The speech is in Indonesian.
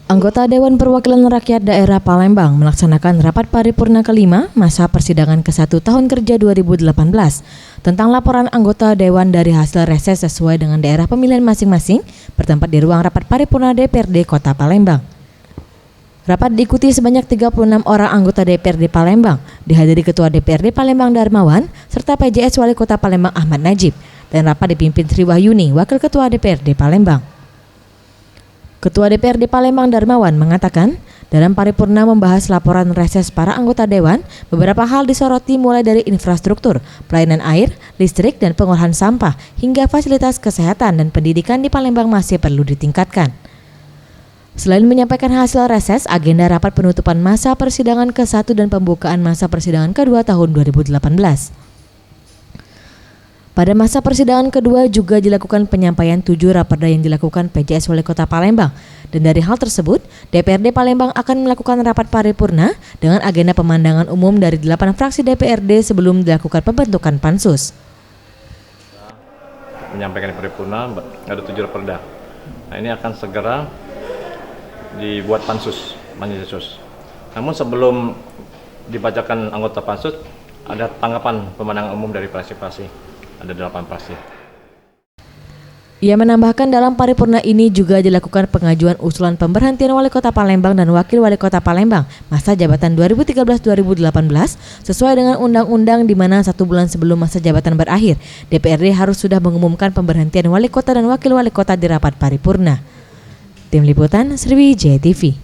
Anggota Dewan Perwakilan Rakyat Daerah Palembang melaksanakan rapat paripurna kelima masa persidangan ke-1 tahun kerja 2018 tentang laporan anggota Dewan dari hasil reses sesuai dengan daerah pemilihan masing-masing bertempat di ruang rapat paripurna DPRD Kota Palembang. Rapat diikuti sebanyak 36 orang anggota DPRD Palembang, dihadiri Ketua DPRD Palembang Darmawan serta PJS Wali Kota Palembang Ahmad Najib, dan rapat dipimpin Sri Wahyuni, Wakil Ketua DPRD Palembang. Ketua DPRD Palembang Darmawan mengatakan, dalam paripurna membahas laporan reses para anggota Dewan, beberapa hal disoroti mulai dari infrastruktur, pelayanan air, listrik, dan pengolahan sampah, hingga fasilitas kesehatan dan pendidikan di Palembang masih perlu ditingkatkan. Selain menyampaikan hasil reses, agenda rapat penutupan masa persidangan ke-1 dan pembukaan masa persidangan ke-2 tahun 2018. Pada masa persidangan kedua juga dilakukan penyampaian 7 raperda yang dilakukan PJS Wali Kota Palembang. Dan dari hal tersebut, DPRD Palembang akan melakukan rapat paripurna dengan agenda pemandangan umum dari 8 fraksi DPRD sebelum dilakukan pembentukan pansus. Menyampaikan paripurna ada 7 raperda. Nah, ini akan segera dibuat pansus. Namun sebelum dibacakan anggota pansus, ada tanggapan pemandangan umum dari fraksi-fraksi. Ada 8 fraksi. Ia menambahkan dalam paripurna ini juga dilakukan pengajuan usulan pemberhentian Wali Kota Palembang dan Wakil Wali Kota Palembang masa jabatan 2013-2018 sesuai dengan undang-undang di mana 1 bulan sebelum masa jabatan berakhir, DPRD harus sudah mengumumkan pemberhentian Wali Kota dan Wakil Wali Kota di rapat paripurna. Tim Liputan Sriwijaya TV.